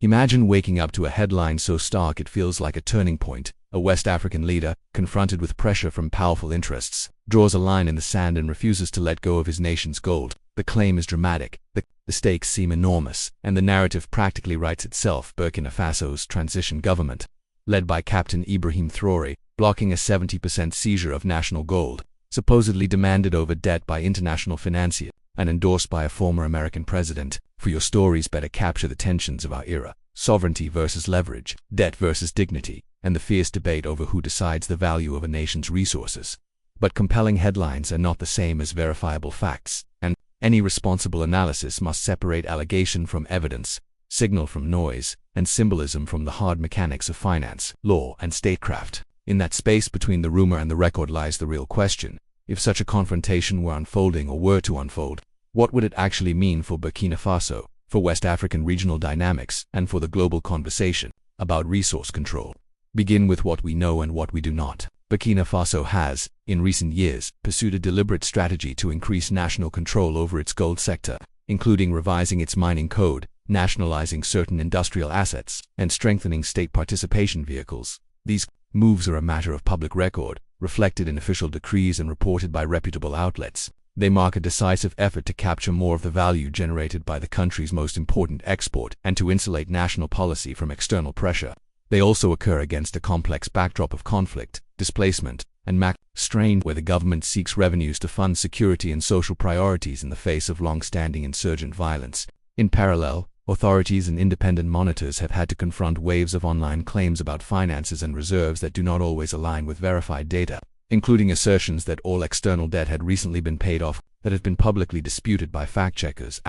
Imagine waking up to a headline so stark it feels like a turning point. A West African leader, confronted with pressure from powerful interests, draws a line in the sand and refuses to let go of his nation's gold. The claim is dramatic, the stakes seem enormous, and the narrative practically writes itself. Burkina Faso's transition government, led by Captain Ibrahim Traoré, blocking a 70% seizure of national gold, supposedly demanded over debt by international financiers, and endorsed by a former American president. For your stories better capture the tensions of our era: sovereignty versus leverage, debt versus dignity, and the fierce debate over who decides the value of a nation's resources. But compelling headlines are not the same as verifiable facts, and any responsible analysis must separate allegation from evidence, signal from noise, and symbolism from the hard mechanics of finance, law, and statecraft. In that space between the rumor and the record lies the real question: if such a confrontation were unfolding or were to unfold, what would it actually mean for Burkina Faso, for West African regional dynamics, and for the global conversation about resource control? Begin with what we know and what we do not. Burkina Faso has, in recent years, pursued a deliberate strategy to increase national control over its gold sector, including revising its mining code, nationalizing certain industrial assets, and strengthening state participation vehicles. These moves are a matter of public record, reflected in official decrees and reported by reputable outlets. They mark a decisive effort to capture more of the value generated by the country's most important export and to insulate national policy from external pressure. They also occur against a complex backdrop of conflict, displacement, and strain, where the government seeks revenues to fund security and social priorities in the face of long-standing insurgent violence. In parallel, authorities and independent monitors have had to confront waves of online claims about finances and reserves that do not always align with verified data, including assertions that all external debt had recently been paid off, that have been publicly disputed by fact-checkers.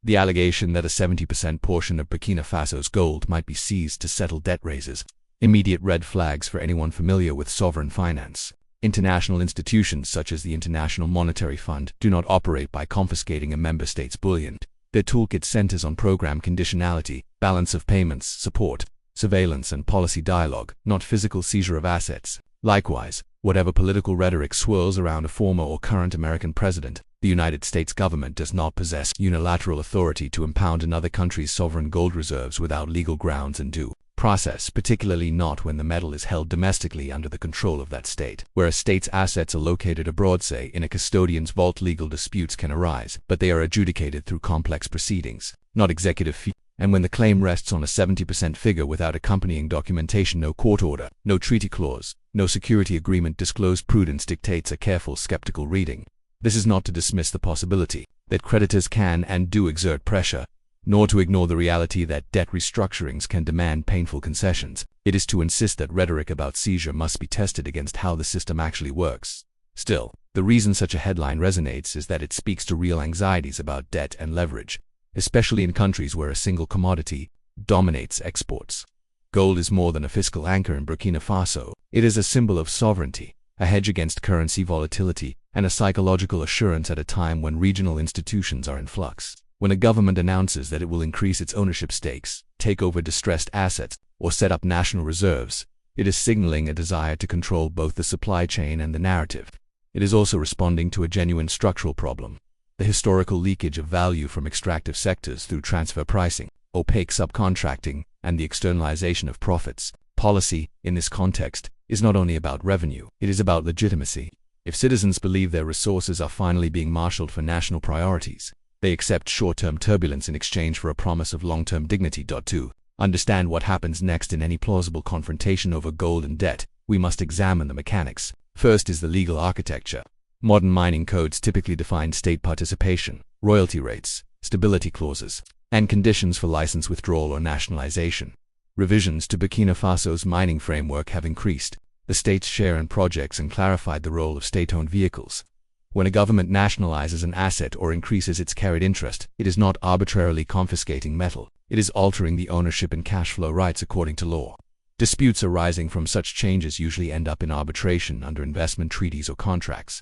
The allegation that a 70% portion of Burkina Faso's gold might be seized to settle debt raises immediate red flags for anyone familiar with sovereign finance. International institutions such as the International Monetary Fund do not operate by confiscating a member state's bullion. Their toolkit centers on program conditionality, balance of payments, support, surveillance, and policy dialogue, not physical seizure of assets. Likewise, whatever political rhetoric swirls around a former or current American president, the United States government does not possess unilateral authority to impound another country's sovereign gold reserves without legal grounds and due process, particularly not when the metal is held domestically under the control of that state. Where a state's assets are located abroad, say in a custodian's vault, legal disputes can arise, but they are adjudicated through complex proceedings, not executive fee. And when the claim rests on a 70% figure without accompanying documentation, no court order, no treaty clause, no security agreement disclosed, prudence dictates a careful, skeptical reading. This is not to dismiss the possibility that creditors can and do exert pressure, nor to ignore the reality that debt restructurings can demand painful concessions. It is to insist that rhetoric about seizure must be tested against how the system actually works. Still, the reason such a headline resonates is that it speaks to real anxieties about debt and leverage, especially in countries where a single commodity dominates exports. Gold is more than a fiscal anchor in Burkina Faso. It is a symbol of sovereignty, a hedge against currency volatility, and a psychological assurance at a time when regional institutions are in flux. When a government announces that it will increase its ownership stakes, take over distressed assets, or set up national reserves, it is signaling a desire to control both the supply chain and the narrative. It is also responding to a genuine structural problem: the historical leakage of value from extractive sectors through transfer pricing, opaque subcontracting, and the externalization of profits. Policy, in this context, is not only about revenue, it is about legitimacy. If citizens believe their resources are finally being marshaled for national priorities, they accept short-term turbulence in exchange for a promise of long-term dignity. To understand what happens next in any plausible confrontation over gold and debt, we must examine the mechanics. First is the legal architecture. Modern mining codes typically define state participation, royalty rates, stability clauses, and conditions for license withdrawal or nationalization. Revisions to Burkina Faso's mining framework have increased the state's share in projects and clarified the role of state-owned vehicles. When a government nationalizes an asset or increases its carried interest, it is not arbitrarily confiscating metal. It is altering the ownership and cash flow rights according to law. Disputes arising from such changes usually end up in arbitration under investment treaties or contracts,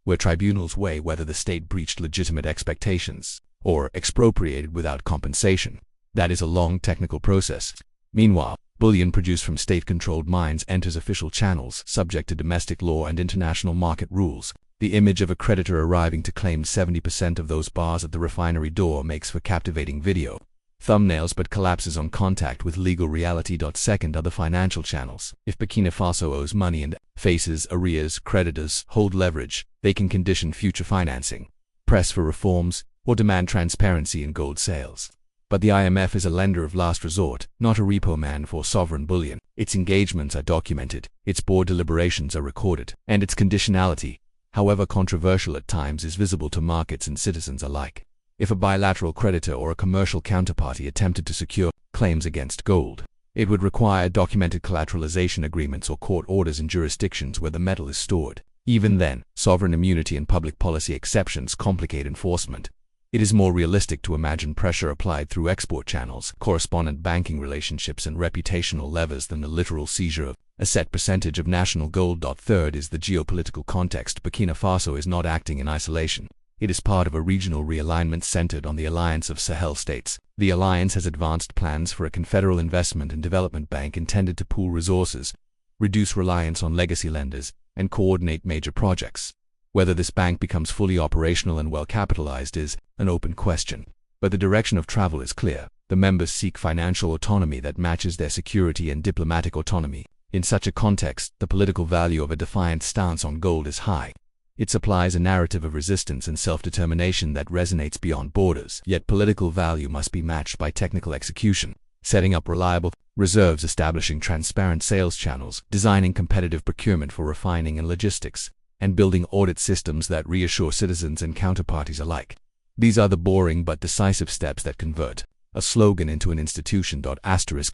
where tribunals weigh whether the state breached legitimate expectations or expropriated without compensation. That is a long technical process. Meanwhile, bullion produced from state-controlled mines enters official channels subject to domestic law and international market rules. The image of a creditor arriving to claim 70% of those bars at the refinery door makes for captivating video. thumbnails but collapses on contact with legal reality. Second, other financial channels. If Burkina Faso owes money and faces arrears, creditors hold leverage. They can condition future financing, press for reforms, or demand transparency in gold sales. But the IMF is a lender of last resort, not a repo man for sovereign bullion. Its engagements are documented, its board deliberations are recorded, and its conditionality, however controversial at times, is visible to markets and citizens alike. If a bilateral creditor or a commercial counterparty attempted to secure claims against gold, it would require documented collateralization agreements or court orders in jurisdictions where the metal is stored. Even then, sovereign immunity and public policy exceptions complicate enforcement. It is more realistic to imagine pressure applied through export channels, correspondent banking relationships, and reputational levers than the literal seizure of a set percentage of national gold. Third is the geopolitical context. Burkina Faso is not acting in isolation. It is part of a regional realignment centered on the Alliance of Sahel states. The alliance has advanced plans for a confederal investment and development bank intended to pool resources, reduce reliance on legacy lenders, and coordinate major projects. Whether this bank becomes fully operational and well capitalized is an open question. But the direction of travel is clear. The members seek financial autonomy that matches their security and diplomatic autonomy. In such a context, the political value of a defiant stance on gold is high. It supplies a narrative of resistance and self-determination that resonates beyond borders. Yet political value must be matched by technical execution. Setting up reliable reserves, establishing transparent sales channels, designing competitive procurement for refining and logistics, and building audit systems that reassure citizens and counterparties alike. These are the boring but decisive steps that convert a slogan into an institution.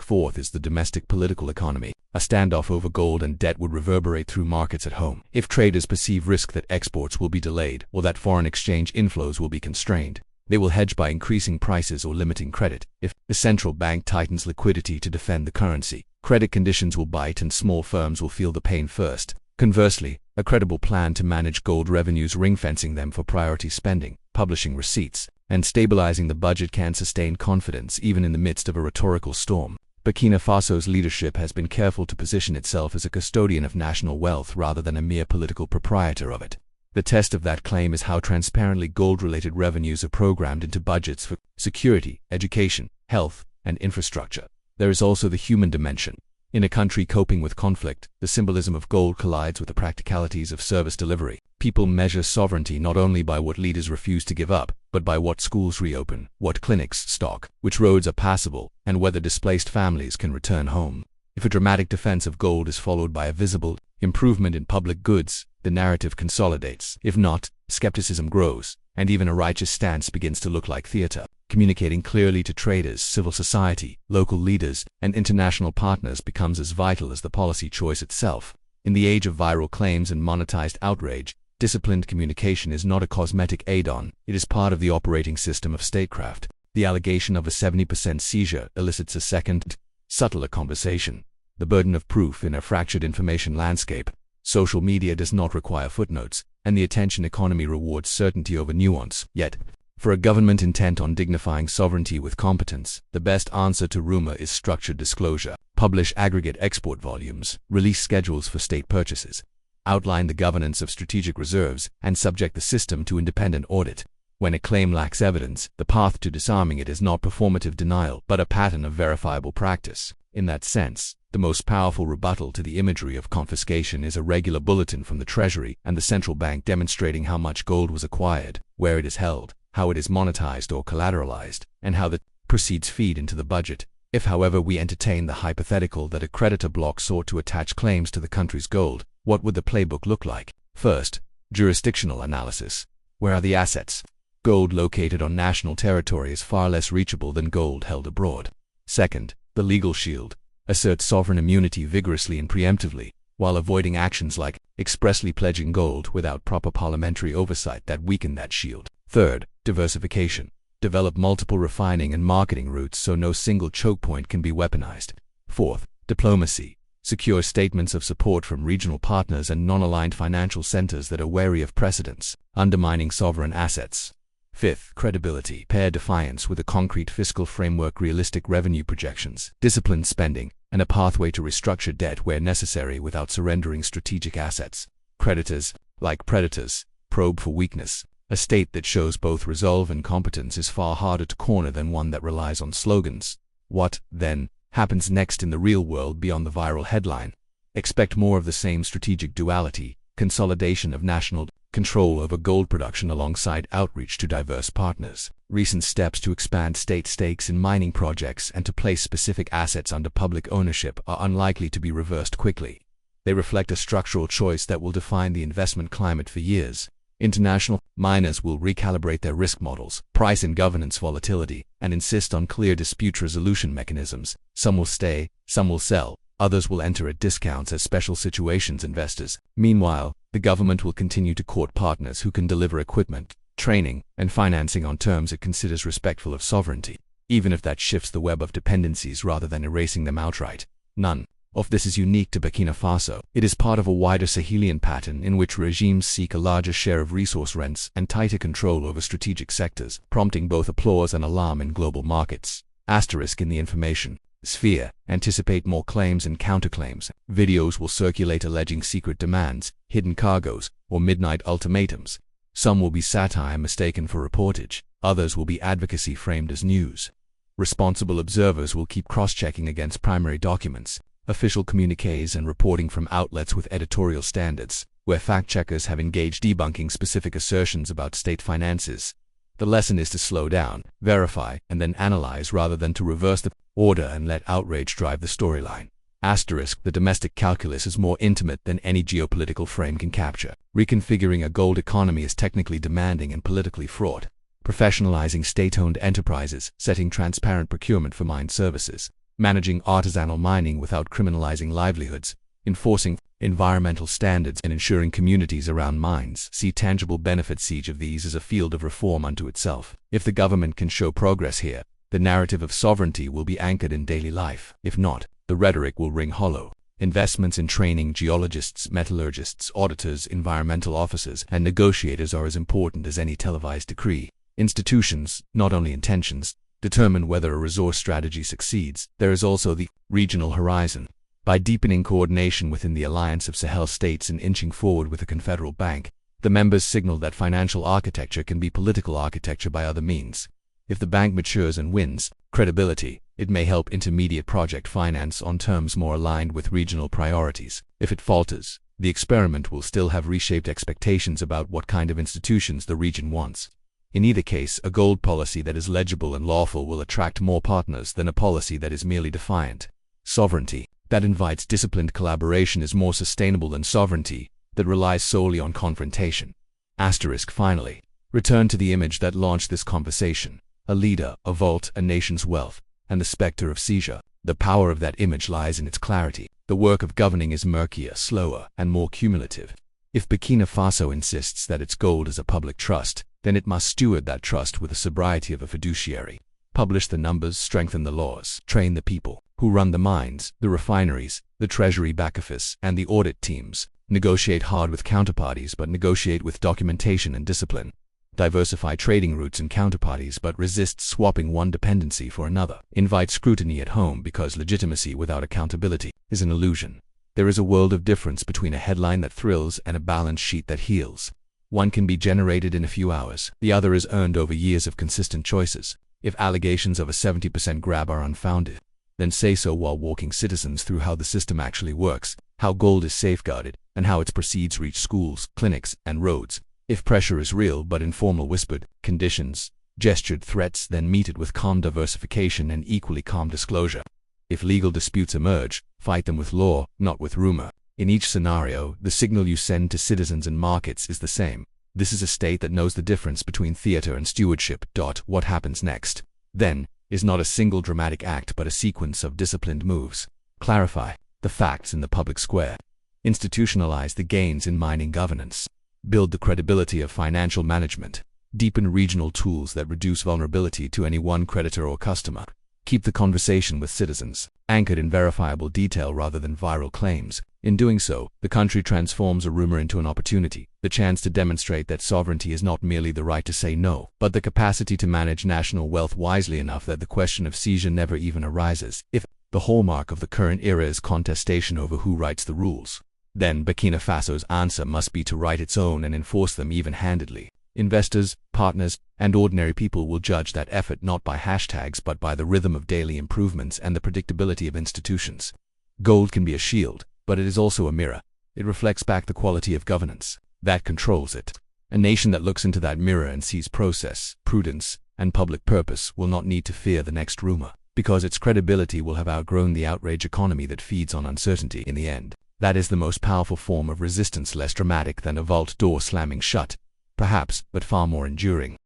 Fourth is the domestic political economy. A standoff over gold and debt would reverberate through markets at home. If traders perceive risk that exports will be delayed or that foreign exchange inflows will be constrained, they will hedge by increasing prices or limiting credit. If the central bank tightens liquidity to defend the currency, credit conditions will bite and small firms will feel the pain first. Conversely, a credible plan to manage gold revenues, ring-fencing them for priority spending, publishing receipts, and stabilizing the budget can sustain confidence even in the midst of a rhetorical storm. Burkina Faso's leadership has been careful to position itself as a custodian of national wealth rather than a mere political proprietor of it. The test of that claim is how transparently gold-related revenues are programmed into budgets for security, education, health, and infrastructure. There is also the human dimension. In a country coping with conflict, the symbolism of gold collides with the practicalities of service delivery. People measure sovereignty not only by what leaders refuse to give up, but by what schools reopen, what clinics stock, which roads are passable, and whether displaced families can return home. If a dramatic defense of gold is followed by a visible improvement in public goods, the narrative consolidates. If not, skepticism grows, and even a righteous stance begins to look like theater. Communicating clearly to traders, civil society, local leaders, and international partners becomes as vital as the policy choice itself. In the age of viral claims and monetized outrage, disciplined communication is not a cosmetic add-on, it is part of the operating system of statecraft. The allegation of a 70% seizure elicits a second, subtler conversation. The burden of proof in a fractured information landscape. Social media does not require footnotes, and the attention economy rewards certainty over nuance. Yet, for a government intent on dignifying sovereignty with competence, the best answer to rumor is structured disclosure. Publish aggregate export volumes, release schedules for state purchases, outline the governance of strategic reserves, and subject the system to independent audit. When a claim lacks evidence, the path to disarming it is not performative denial, but a pattern of verifiable practice. In that sense, the most powerful rebuttal to the imagery of confiscation is a regular bulletin from the Treasury and the central bank demonstrating how much gold was acquired, where it is held, how it is monetized or collateralized, and how the proceeds feed into the budget. If, however, we entertain the hypothetical that a creditor bloc sought to attach claims to the country's gold, what would the playbook look like? First, jurisdictional analysis. Where are the assets? Gold located on national territory is far less reachable than gold held abroad. Second, the legal shield. Assert sovereign immunity vigorously and preemptively, while avoiding actions like expressly pledging gold without proper parliamentary oversight that weaken that shield. Third, diversification. Develop multiple refining and marketing routes so no single choke point can be weaponized. Fourth, diplomacy. Secure statements of support from regional partners and non-aligned financial centers that are wary of precedents, undermining sovereign assets. Fifth, credibility. Pair defiance with a concrete fiscal framework, realistic revenue projections, disciplined spending, and a pathway to restructure debt where necessary without surrendering strategic assets. Creditors, like predators, probe for weakness. A state that shows both resolve and competence is far harder to corner than one that relies on slogans. What, then, happens next in the real world beyond the viral headline? Expect more of the same strategic duality, consolidation of national control over gold production alongside outreach to diverse partners. Recent steps to expand state stakes in mining projects and to place specific assets under public ownership are unlikely to be reversed quickly. They reflect a structural choice that will define the investment climate for years. International miners will recalibrate their risk models, price and governance volatility, and insist on clear dispute resolution mechanisms. Some will stay, some will sell, others will enter at discounts as special situations investors. Meanwhile, the government will continue to court partners who can deliver equipment, training, and financing on terms it considers respectful of sovereignty, even if that shifts the web of dependencies rather than erasing them outright. None of this is unique to Burkina Faso. It is part of a wider Sahelian pattern in which regimes seek a larger share of resource rents and tighter control over strategic sectors, prompting both applause and alarm in global markets. Asterisk in the information sphere. Anticipate more claims and counterclaims. Videos will circulate alleging secret demands, hidden cargoes, or midnight ultimatums. Some will be satire mistaken for reportage. Others will be advocacy framed as news. Responsible observers will keep cross-checking against primary documents, official communiques, and reporting from outlets with editorial standards, where fact-checkers have engaged debunking specific assertions about state finances. The lesson is to slow down, verify, and then analyze rather than to reverse the order and let outrage drive the storyline. Asterisk, the domestic calculus is more intimate than any geopolitical frame can capture. Reconfiguring a gold economy is technically demanding and politically fraught. Professionalizing state-owned enterprises, setting transparent procurement for mine services, managing artisanal mining without criminalizing livelihoods, enforcing environmental standards, and ensuring communities around mines see tangible benefits. Each of these is a field of reform unto itself. If the government can show progress here, the narrative of sovereignty will be anchored in daily life. If not, the rhetoric will ring hollow. Investments in training geologists, metallurgists, auditors, environmental officers, and negotiators are as important as any televised decree. Institutions, not only intentions, determine whether a resource strategy succeeds. There is also the regional horizon. By deepening coordination within the alliance of Sahel states and inching forward with a confederal bank, the members signal that financial architecture can be political architecture by other means. If the bank matures and wins credibility, it may help intermediate project finance on terms more aligned with regional priorities. If it falters, the experiment will still have reshaped expectations about what kind of institutions the region wants. In either case, a gold policy that is legible and lawful will attract more partners than a policy that is merely defiant. Sovereignty that invites disciplined collaboration is more sustainable than sovereignty that relies solely on confrontation. Asterisk finally. Return to the image that launched this conversation. A leader, a vault, a nation's wealth, and the specter of seizure. The power of that image lies in its clarity. The work of governing is murkier, slower, and more cumulative. If Burkina Faso insists that its gold is a public trust, then it must steward that trust with the sobriety of a fiduciary. Publish the numbers, strengthen the laws, train the people who run the mines, the refineries, the treasury back office, and the audit teams. Negotiate hard with counterparties, but negotiate with documentation and discipline. Diversify trading routes and counterparties, but resist swapping one dependency for another. Invite scrutiny at home, because legitimacy without accountability is an illusion. There is a world of difference between a headline that thrills and a balance sheet that heals. One can be generated in a few hours. The other is earned over years of consistent choices. If allegations of a 70% grab are unfounded, then say so while walking citizens through how the system actually works, how gold is safeguarded, and how its proceeds reach schools, clinics, and roads. If pressure is real but informal, whispered conditions, gestured threats, then meet it with calm diversification and equally calm disclosure. If legal disputes emerge, fight them with law, not with rumor. In each scenario, the signal you send to citizens and markets is the same. This is a state that knows the difference between theater and stewardship. What happens next, then, is not a single dramatic act but a sequence of disciplined moves. Clarify the facts in the public square. Institutionalize the gains in mining governance. Build the credibility of financial management. Deepen regional tools that reduce vulnerability to any one creditor or customer. Keep the conversation with citizens anchored in verifiable detail rather than viral claims. In doing so, the country transforms a rumor into an opportunity, the chance to demonstrate that sovereignty is not merely the right to say no, but the capacity to manage national wealth wisely enough that the question of seizure never even arises. If the hallmark of the current era is contestation over who writes the rules, then Burkina Faso's answer must be to write its own and enforce them even-handedly. Investors, partners, and ordinary people will judge that effort not by hashtags but by the rhythm of daily improvements and the predictability of institutions. Gold can be a shield, but it is also a mirror. It reflects back the quality of governance that controls it. A nation that looks into that mirror and sees process, prudence, and public purpose will not need to fear the next rumor, because its credibility will have outgrown the outrage economy that feeds on uncertainty in the end. That is the most powerful form of resistance, less dramatic than a vault door slamming shut, perhaps, but far more enduring.